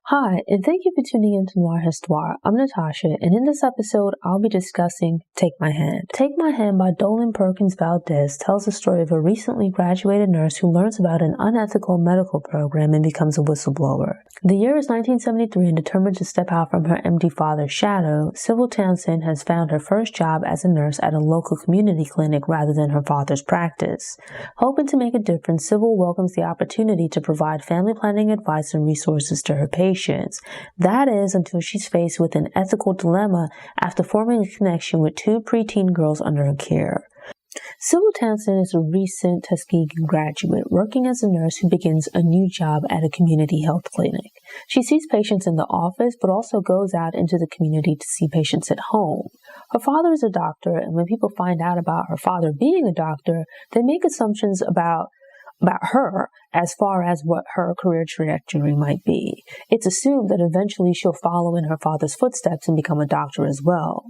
Hi, and thank you for tuning in to Noire Histoire. I'm Natasha, and in this episode, I'll be discussing Take My Hand. Take My Hand by Dolen Perkins-Valdez tells the story of a recently graduated nurse who learns about an unethical medical program and becomes a whistleblower. The year is 1973, and determined to step out from her empty father's shadow, Sybil Townsend has found her first job as a nurse at a local community clinic rather than her father's practice. Hoping to make a difference, Sybil welcomes the opportunity to provide family planning advice and resources to her patients. That is, until she's faced with an ethical dilemma after forming a connection with two preteen girls under her care. Sybil Townsend is a recent Tuskegee graduate working as a nurse who begins a new job at a community health clinic. She sees patients in the office, but also goes out into the community to see patients at home. Her father is a doctor, and when people find out about her father being a doctor, they make assumptions about her as far as what her career trajectory might be. It's assumed that eventually she'll follow in her father's footsteps and become a doctor as well.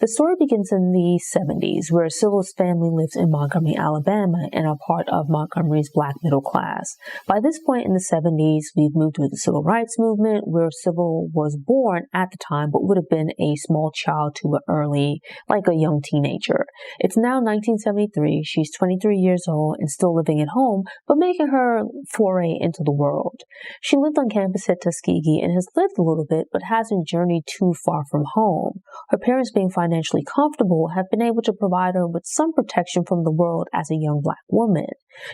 The story begins in the 70s, where Sybil's family lives in Montgomery, Alabama, and are part of Montgomery's black middle class. By this point in the 70s, we've moved to the civil rights movement, where Sybil was born at the time, but would have been a small child to a young teenager. It's now 1973. She's 23 years old and still living at home, but making her foray into the world. She lived on campus at Tuskegee and has lived a little bit, but hasn't journeyed too far from home. Her parents, being financially comfortable, have been able to provide her with some protection from the world as a young black woman.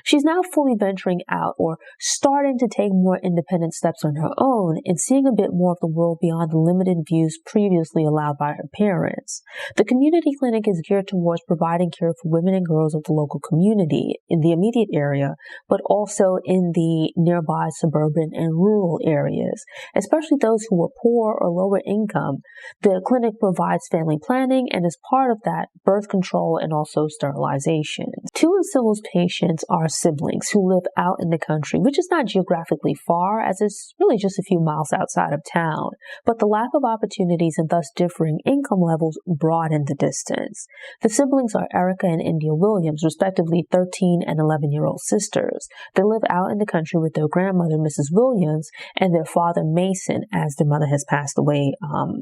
She's now fully venturing out, or starting to take more independent steps on her own, and seeing a bit more of the world beyond the limited views previously allowed by her parents. The community clinic is geared towards providing care for women and girls of the local community in the immediate area, but also in the nearby suburban and rural areas, especially those who are poor or lower income. The clinic provides family planning, and as part of that, birth control and also sterilization. Two of Sybil's patients are siblings who live out in the country, which is not geographically far, as it's really just a few miles outside of town, but the lack of opportunities and thus differing income levels broaden the distance. The siblings are Erica and India Williams, respectively 13 and 11-year-old sisters. They live out in the country with their grandmother, Mrs. Williams, and their father, Mason, as their mother has passed away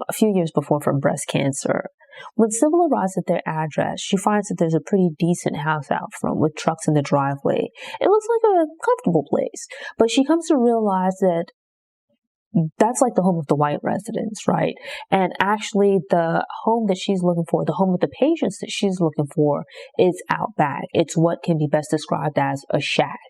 a few years before from breast cancer. When Sybil arrives at their address, she finds that there's a pretty decent house out front with trucks in the driveway. It looks like a comfortable place, but she comes to realize that that's like the home of the white residents, right? And actually the home that she's looking for, the home of the patients that she's looking for, is out back. It's what can be best described as a shack.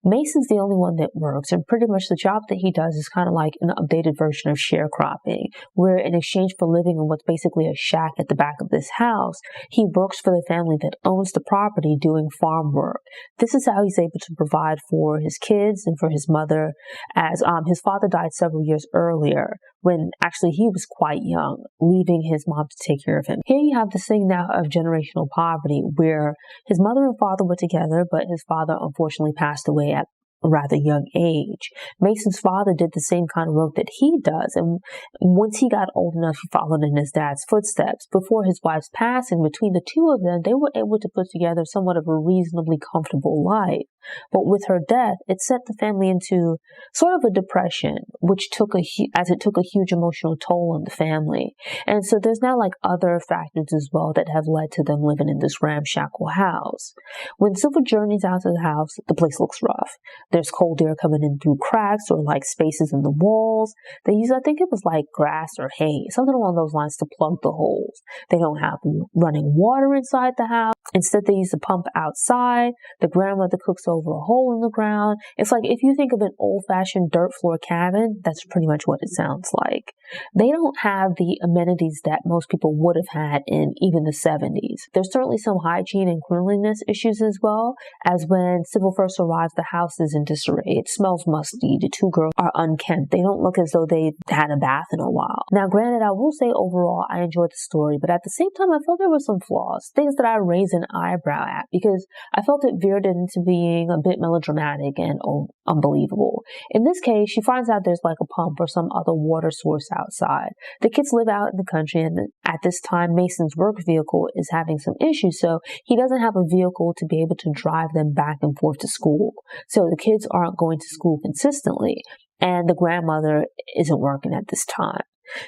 Mason's the only one that works, and pretty much the job that he does is kind of like an updated version of sharecropping, where in exchange for living in what's basically a shack at the back of this house, he works for the family that owns the property doing farm work. This is how he's able to provide for his kids and for his mother, as his father died several years earlier, when actually he was quite young, leaving his mom to take care of him. Here you have this thing now of generational poverty, where his mother and father were together, but his father unfortunately passed away at a rather young age. Mason's father did the same kind of work that he does, and once he got old enough, he followed in his dad's footsteps. Before his wife's passing, between the two of them, they were able to put together somewhat of a reasonably comfortable life. But with her death, it set the family into sort of a depression, which took a huge emotional toll on the family. And so there's now like other factors as well that have led to them living in this ramshackle house. When Sybil journeys out to the house, the place looks rough. There's cold air coming in through cracks or like spaces in the walls. They use, I think it was like grass or hay, something along those lines, to plug the holes. They don't have running water inside the house. Instead, they use the pump outside. The grandmother cooks over a hole in the ground. It's like if you think of an old-fashioned dirt floor cabin, that's pretty much what it sounds like. They don't have the amenities that most people would have had in even the 70s. There's certainly some hygiene and cleanliness issues as well, as when Sybil first arrives, the house is in disarray. It smells musty. The two girls are unkempt. They don't look as though they've had a bath in a while. Now, granted, I will say overall I enjoyed the story, but at the same time, I felt there were some flaws, things that I raised an eyebrow at, because I felt it veered into being a bit melodramatic and unbelievable. In this case, she finds out there's like a pump or some other water source outside. The kids live out in the country, and at this time, Mason's work vehicle is having some issues, so he doesn't have a vehicle to be able to drive them back and forth to school. So the kids aren't going to school consistently. and the grandmother isn't working at this time.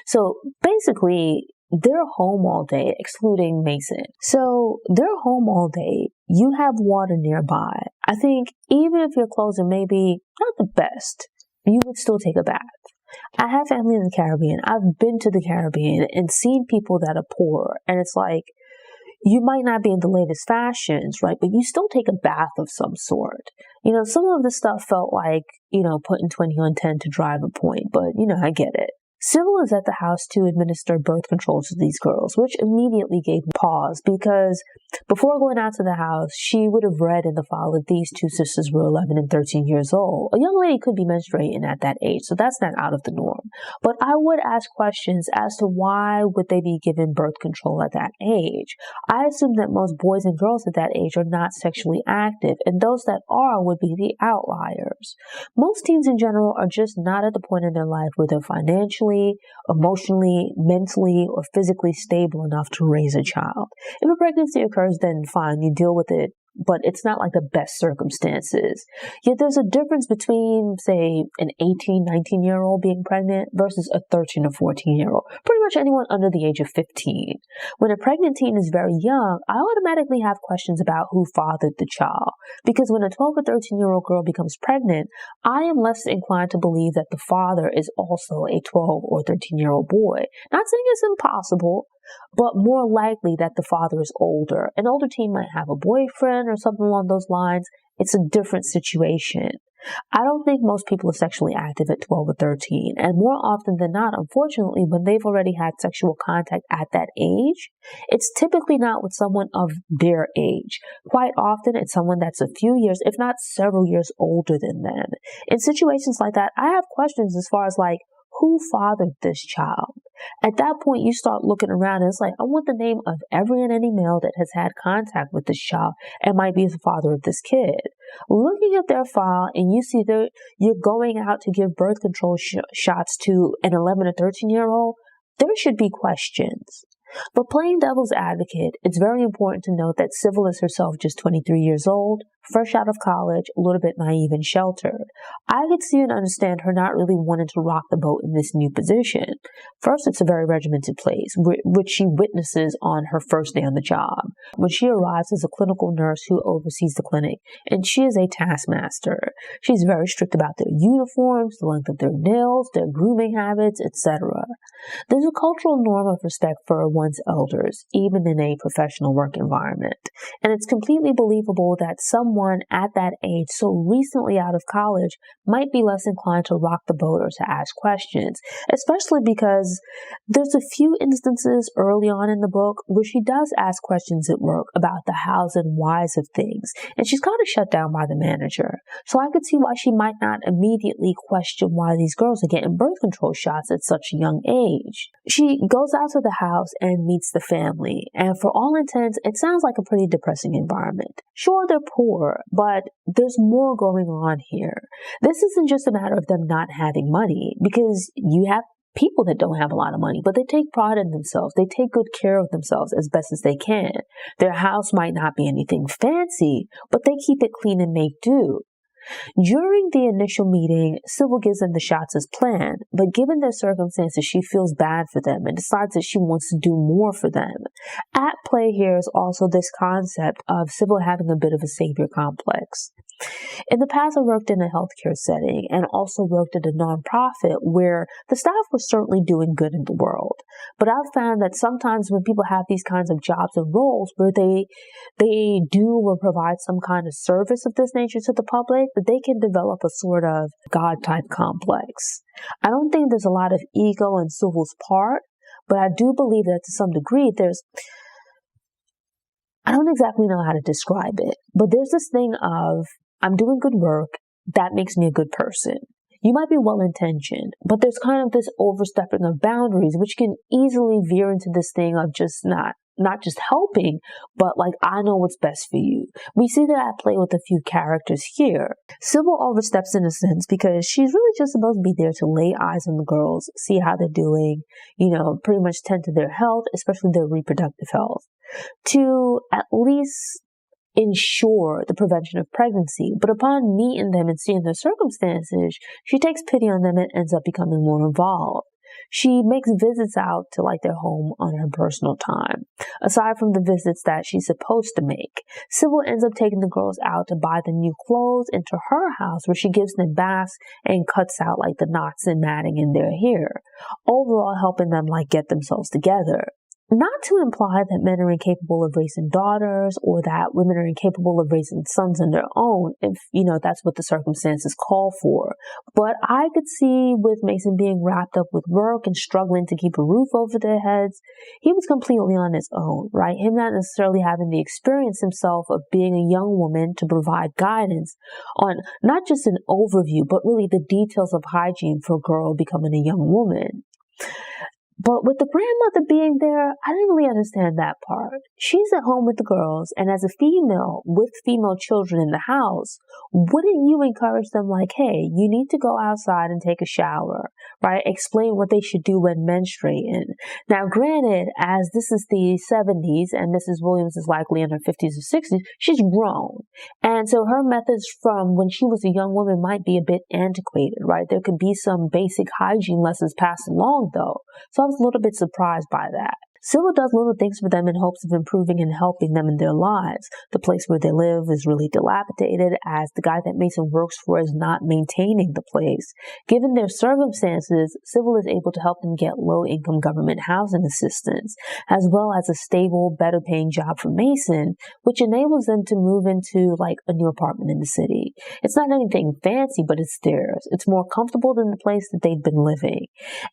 So basically, they're home all day, excluding Mason. So they're home all day. You have water nearby. I think even if your clothes are maybe not the best, you would still take a bath. I have family in the Caribbean. I've been to the Caribbean and seen people that are poor. And it's like, you might not be in the latest fashions, right? But you still take a bath of some sort. Some of the stuff felt like, putting 20 on 10 to drive a point. But, I get it. Sybil is at the house to administer birth control to these girls, which immediately gave me pause because before going out to the house, she would have read in the file that these two sisters were 11 and 13 years old. A young lady could be menstruating at that age, so that's not out of the norm. But I would ask questions as to why would they be given birth control at that age. I assume that most boys and girls at that age are not sexually active, and those that are would be the outliers. Most teens in general are just not at the point in their life where they're financially, emotionally, mentally, or physically stable enough to raise a child. If a pregnancy occurs, then fine, you deal with it, but it's not like the best circumstances. Yet there's a difference between, say, an 18, 19-year-old being pregnant versus a 13 or 14-year-old. Pretty much anyone under the age of 15. When a pregnant teen is very young, I automatically have questions about who fathered the child. Because when a 12 or 13-year-old girl becomes pregnant, I am less inclined to believe that the father is also a 12 or 13-year-old boy. Not saying it's impossible, but more likely that the father is older. An older teen might have a boyfriend or something along those lines. It's a different situation. I don't think most people are sexually active at 12 or 13. And more often than not, unfortunately, when they've already had sexual contact at that age, it's typically not with someone of their age. Quite often, it's someone that's a few years, if not several years older than them. In situations like that, I have questions as far as who fathered this child? At that point, you start looking around and it's like, I want the name of every and any male that has had contact with this child and might be the father of this kid. Looking at their file and you see that you're going out to give birth control shots to an 11 or 13-year-old, there should be questions. But playing devil's advocate, it's very important to note that Sybil is herself just 23 years old, fresh out of college, a little bit naive and sheltered. I could see and understand her not really wanting to rock the boat in this new position. First, it's a very regimented place, which she witnesses on her first day on the job. When she arrives as a clinical nurse who oversees the clinic, and she is a taskmaster. She's very strict about their uniforms, the length of their nails, their grooming habits, etc. There's a cultural norm of respect for one's elders, even in a professional work environment. And it's completely believable that someone at that age, so recently out of college, might be less inclined to rock the boat or to ask questions, especially because there's a few instances early on in the book where she does ask questions at work about the hows and whys of things, and she's kind of shut down by the manager. So I could see why she might not immediately question why these girls are getting birth control shots at such a young age. She goes out to the house and meets the family, and for all intents, it sounds like a pretty depressing environment. Sure, they're poor, but there's more going on here. This isn't just a matter of them not having money, because you have people that don't have a lot of money, but they take pride in themselves. They take good care of themselves as best as they can. Their house might not be anything fancy, but they keep it clean and make do. During the initial meeting, Sybil gives them the shots as planned, but given their circumstances, she feels bad for them and decides that she wants to do more for them. At play here is also this concept of Sybil having a bit of a savior complex. In the past, I worked in a healthcare setting and also worked at a nonprofit where the staff were certainly doing good in the world. But I've found that sometimes when people have these kinds of jobs and roles where they do or provide some kind of service of this nature to the public, that they can develop a sort of God-type complex. I don't think there's a lot of ego on Sybil's part, but I do believe that to some degree I don't exactly know how to describe it, but there's this thing of, I'm doing good work, that makes me a good person. You might be well-intentioned, but there's kind of this overstepping of boundaries, which can easily veer into this thing of just not just helping, but I know what's best for you. We see that at play with a few characters here. Sybil oversteps in a sense because she's really just supposed to be there to lay eyes on the girls, see how they're doing, pretty much tend to their health, especially their reproductive health. To at least ensure the prevention of pregnancy. But upon meeting them and seeing their circumstances, she takes pity on them and ends up becoming more involved. She makes visits out to their home on her personal time. Aside from the visits that she's supposed to make, Sybil ends up taking the girls out to buy them new clothes into her house, where she gives them baths and cuts out the knots and matting in their hair, overall helping them get themselves together. Not to imply that men are incapable of raising daughters or that women are incapable of raising sons on their own, if, that's what the circumstances call for. But I could see with Mason being wrapped up with work and struggling to keep a roof over their heads, he was completely on his own, right? Him not necessarily having the experience himself of being a young woman to provide guidance on not just an overview, but really the details of hygiene for a girl becoming a young woman. But with the grandmother being there, I didn't really understand that part. She's at home with the girls, and as a female with female children in the house, wouldn't you encourage them hey, you need to go outside and take a shower, right? Explain what they should do when menstruating. Now, granted, as this is the 70s and Mrs. Williams is likely in her 50s or 60s, she's grown. And so her methods from when she was a young woman might be a bit antiquated, right? There could be some basic hygiene lessons passed along, though. So I was a little bit surprised by that. Sybil does little things for them in hopes of improving and helping them in their lives. The place where they live is really dilapidated, as the guy that Mason works for is not maintaining the place. Given their circumstances, Sybil is able to help them get low-income government housing assistance, as well as a stable, better-paying job for Mason, which enables them to move into a new apartment in the city. It's not anything fancy, but it's theirs. It's more comfortable than the place that they've been living.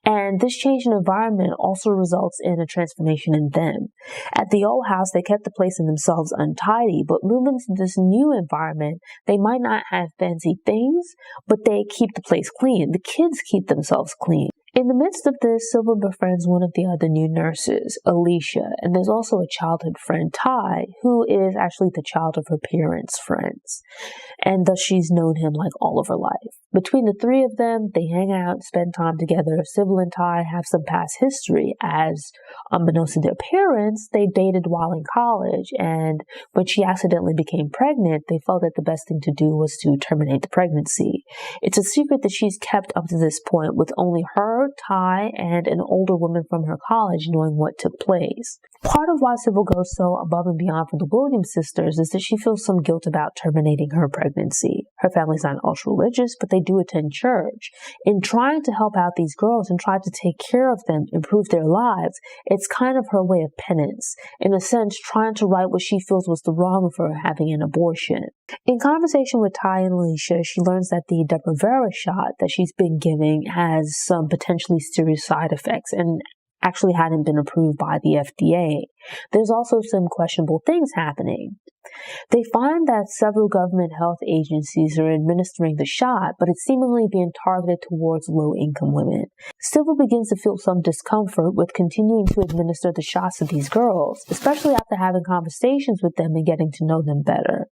And this change in environment also results in a transformation in them. At the old house, they kept the place in themselves untidy, but moving into this new environment, they might not have fancy things, but they keep the place clean. The kids keep themselves clean. In the midst of this, Sybil befriends one of the other new nurses, Alicia, and there's also a childhood friend, Ty, who is actually the child of her parents' friends, and thus she's known him all of her life. Between the three of them, they hang out, spend time together. Sybil and Ty have some past history, as unbeknownst to their parents, they dated while in college, and when she accidentally became pregnant, they felt that the best thing to do was to terminate the pregnancy. It's a secret that she's kept up to this point, with only her, Ty, and an older woman from her college knowing what took place. Part of why Sybil goes so above and beyond for the Williams sisters is that she feels some guilt about terminating her pregnancy. Her family's not ultra-religious, but they do attend church. In trying to help out these girls and try to take care of them, improve their lives, it's kind of her way of penance. In a sense, trying to right what she feels was the wrong of her having an abortion. In conversation with Ty and Alicia, she learns that the Depo-Provera shot that she's been giving has some potentially serious side effects and actually hadn't been approved by the FDA. There's also some questionable things happening. They find that several government health agencies are administering the shot, but it's seemingly being targeted towards low-income women. Sybil begins to feel some discomfort with continuing to administer the shots to these girls, especially after having conversations with them and getting to know them better.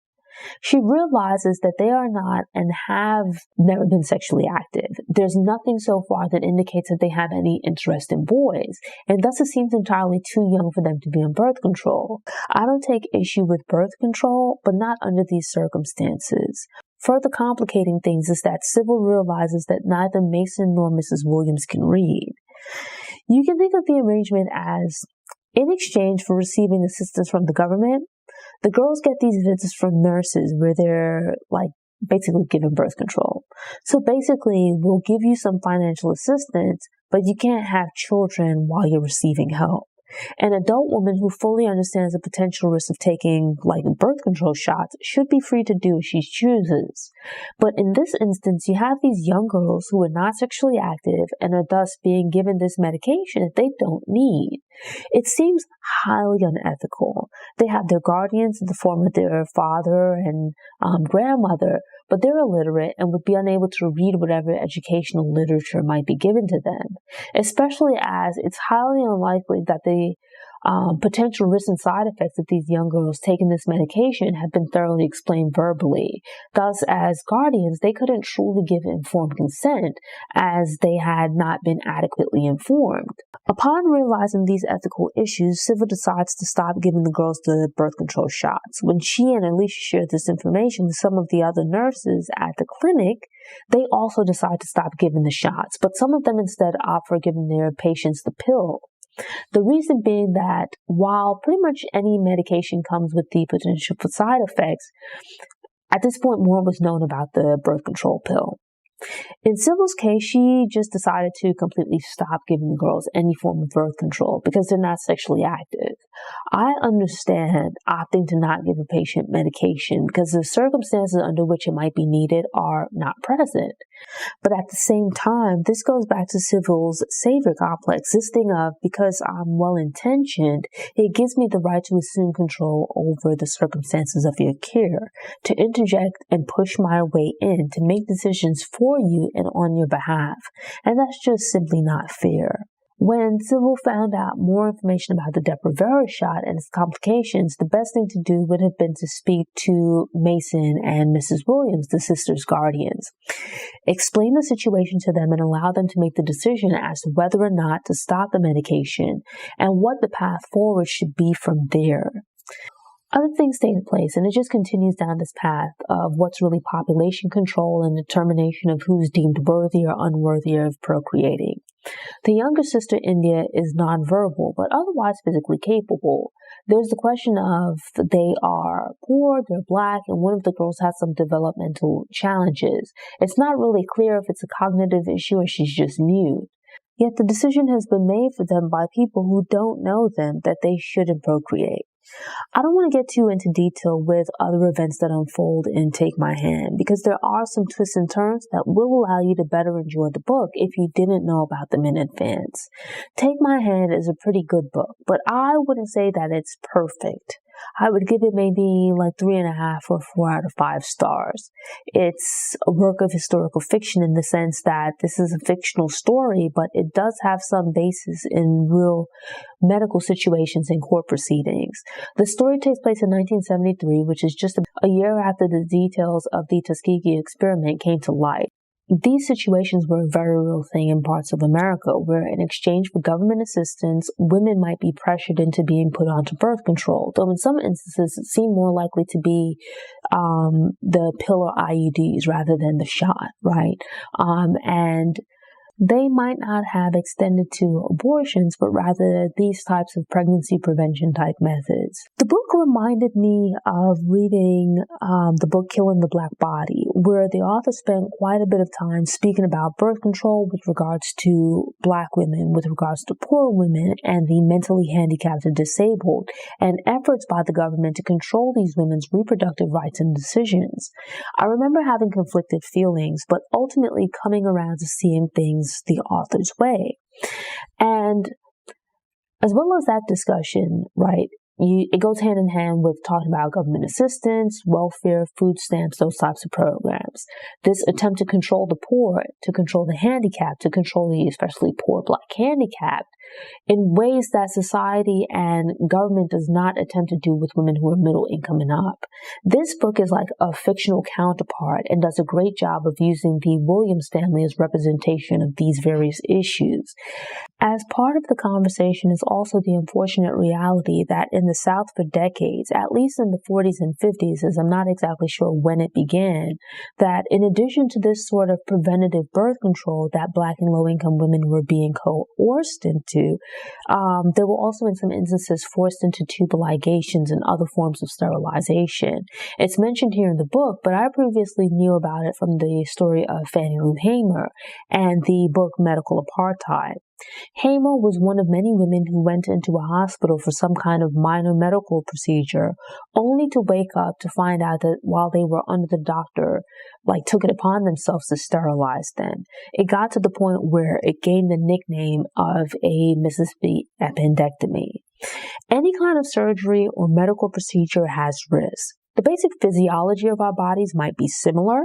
She realizes that they are not and have never been sexually active. There's nothing so far that indicates that they have any interest in boys, and thus it seems entirely too young for them to be on birth control. I don't take issue with birth control, but not under these circumstances. Further complicating things is that Sybil realizes that neither Mason nor Mrs. Williams can read. You can think of the arrangement as, in exchange for receiving assistance from the government, the girls get these visits from nurses where they're basically given birth control. So basically, we'll give you some financial assistance, but you can't have children while you're receiving help. An adult woman who fully understands the potential risk of taking birth control shots should be free to do as she chooses. But in this instance, you have these young girls who are not sexually active and are thus being given this medication that they don't need. It seems highly unethical. They have their guardians in the form of their father and grandmother, but they're illiterate and would be unable to read whatever educational literature might be given to them, especially as it's highly unlikely that the Potential risks and side effects of these young girls taking this medication have been thoroughly explained verbally. Thus, as guardians, they couldn't truly give informed consent as they had not been adequately informed. Upon realizing these ethical issues, Sybil decides to stop giving the girls the birth control shots. When she and Alicia shared this information with some of the other nurses at the clinic, they also decide to stop giving the shots, but some of them instead opt for giving their patients the pill. The reason being that while pretty much any medication comes with the potential for side effects, at this point more was known about the birth control pill. In Sybil's case, she just decided to completely stop giving the girls any form of birth control because they're not sexually active. I understand opting to not give a patient medication because the circumstances under which it might be needed are not present. But at the same time, this goes back to Sybil's savior complex, this thing of, because I'm well-intentioned, it gives me the right to assume control over the circumstances of your care, to interject and push my way in, to make decisions for you and on your behalf. And that's just simply not fair. When Sybil found out more information about the Depo-Provera shot and its complications, the best thing to do would have been to speak to Mason and Mrs. Williams, the sisters' guardians. Explain the situation to them and allow them to make the decision as to whether or not to stop the medication and what the path forward should be from there. Other things take place, and it just continues down this path of what's really population control and determination of who's deemed worthy or unworthy of procreating. The younger sister, India, is nonverbal, but otherwise physically capable. There's the question of they are poor, they're black, and one of the girls has some developmental challenges. It's not really clear if it's a cognitive issue or she's just mute. Yet the decision has been made for them by people who don't know them that they shouldn't procreate. I don't want to get too into detail with other events that unfold in Take My Hand because there are some twists and turns that will allow you to better enjoy the book if you didn't know about them in advance. Take My Hand is a pretty good book, but I wouldn't say that it's perfect. I would give it maybe like 3.5 or 4 out of 5 stars. It's a work of historical fiction in the sense that this is a fictional story, but it does have some basis in real medical situations and court proceedings. The story takes place in 1973, which is just a year after the details of the Tuskegee experiment came to light. These situations were a very real thing in parts of America where in exchange for government assistance, women might be pressured into being put onto birth control, though in some instances it seemed more likely to be the pill or IUDs rather than the shot, right? And they might not have extended to abortions, but rather these types of pregnancy prevention type methods. The book reminded me of reading the book Killing the Black Body, where the author spent quite a bit of time speaking about birth control with regards to black women, with regards to poor women, and the mentally handicapped and disabled, and efforts by the government to control these women's reproductive rights and decisions. I remember having conflicted feelings, but ultimately coming around to seeing things the author's way. And as well as that discussion, right, it goes hand in hand with talking about government assistance, welfare, food stamps, those types of programs. This attempt to control the poor, to control the handicapped, to control the especially poor black handicapped in ways that society and government does not attempt to do with women who are middle income and up. This book is like a fictional counterpart and does a great job of using the Williams family as representation of these various issues. As part of the conversation is also the unfortunate reality that in the South for decades, at least in the 40s and 50s, as I'm not exactly sure when it began, that in addition to this sort of preventative birth control that black and low-income women were being coerced into, they were also in some instances forced into tubal ligations and other forms of sterilization. It's mentioned here in the book, but I previously knew about it from the story of Fannie Lou Hamer and the book Medical Apartheid. Hamer was one of many women who went into a hospital for some kind of minor medical procedure, only to wake up to find out that while they were under the doctor, took it upon themselves to sterilize them. It got to the point where it gained the nickname of a Mississippi appendectomy. Any kind of surgery or medical procedure has risks. The basic physiology of our bodies might be similar,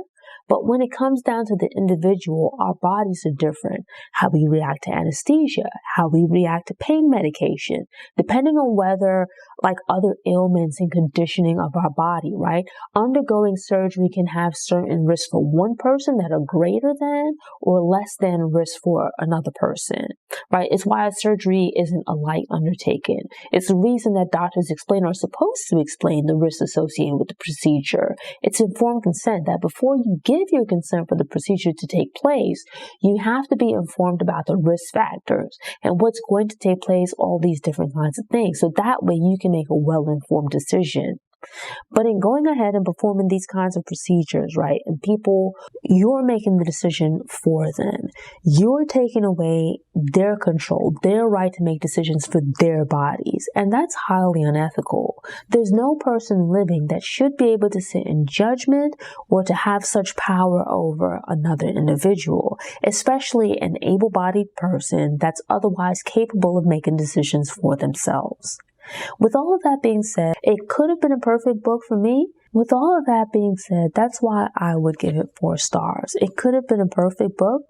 But when it comes down to the individual, our bodies are different. How we react to anesthesia, how we react to pain medication, depending on whether like other ailments and conditioning of our body, right? Undergoing surgery can have certain risks for one person that are greater than or less than risk for another person, right? It's why surgery isn't a light undertaking. It's the reason that doctors explain or are supposed to explain the risks associated with the procedure. It's informed consent that before you give your consent for the procedure to take place, you have to be informed about the risk factors and what's going to take place, all these different kinds of things. So that way you can make a well-informed decision. But in going ahead and performing these kinds of procedures, right, and people, you're making the decision for them. You're taking away their control, their right to make decisions for their bodies. And that's highly unethical. There's no person living that should be able to sit in judgment or to have such power over another individual, especially an able-bodied person that's otherwise capable of making decisions for themselves. With all of that being said, it could have been a perfect book for me. With all of that being said, that's why I would give it 4 stars. It could have been a perfect book,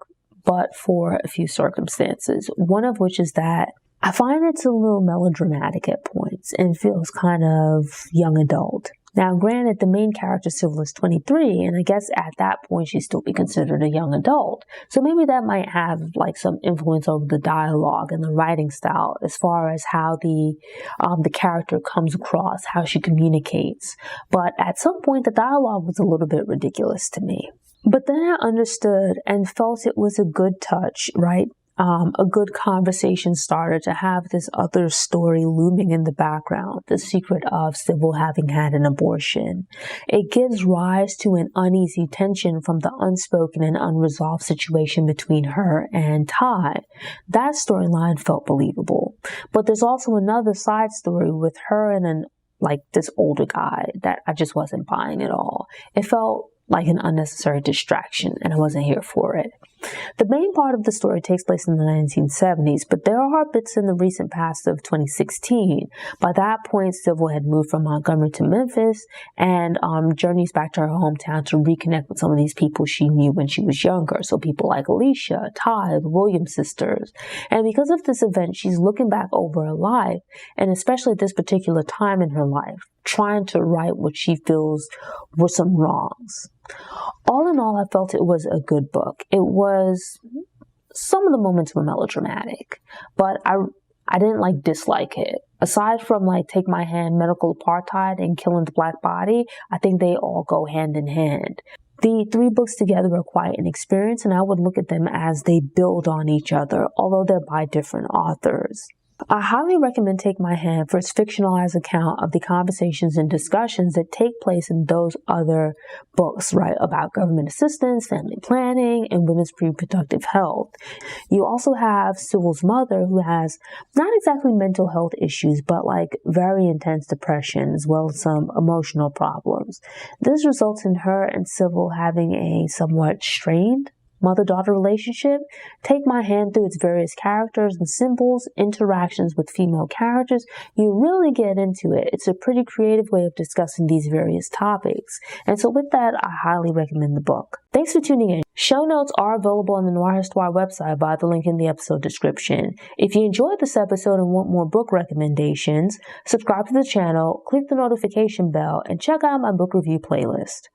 but for a few circumstances. One of which is that I find it's a little melodramatic at points and feels kind of young adult. Now, granted, the main character, Sybil, is 23, and I guess at that point she'd still be considered a young adult. So maybe that might have like some influence over the dialogue and the writing style as far as how the character comes across, how she communicates. But at some point, the dialogue was a little bit ridiculous to me. But then I understood and felt it was a good touch, right? A good conversation starter to have this other story looming in the background, the secret of Sybil having had an abortion. It gives rise to an uneasy tension from the unspoken and unresolved situation between her and Ty. That storyline felt believable. But there's also another side story with her and this older guy that I just wasn't buying at all. It felt like an unnecessary distraction, and I wasn't here for it. The main part of the story takes place in the 1970s, but there are bits in the recent past of 2016. By that point, Sybil had moved from Montgomery to Memphis and journeys back to her hometown to reconnect with some of these people she knew when she was younger. So people like Alicia, Ty, the Williams sisters. And because of this event, she's looking back over her life, and especially at this particular time in her life, trying to right what she feels were some wrongs. All in all, I felt it was a good book. Some of the moments were melodramatic, but I didn't dislike it. Aside from Take My Hand, Medical Apartheid, and Killing the Black Body, I think they all go hand in hand. The 3 books together are quite an experience, and I would look at them as they build on each other, although they're by different authors. I highly recommend Take My Hand for its fictionalized account of the conversations and discussions that take place in those other books, right, about government assistance, family planning, and women's reproductive health. You also have Sybil's mother, who has not exactly mental health issues, but very intense depression, as well as some emotional problems. This results in her and Sybil having a somewhat strained mother-daughter relationship. Take My Hand, through its various characters and symbols, interactions with female characters, you really get into it. It's a pretty creative way of discussing these various topics. And so with that, I highly recommend the book. Thanks for tuning in. Show notes are available on the Noire Histoire website via the link in the episode description. If you enjoyed this episode and want more book recommendations, subscribe to the channel, click the notification bell, and check out my book review playlist.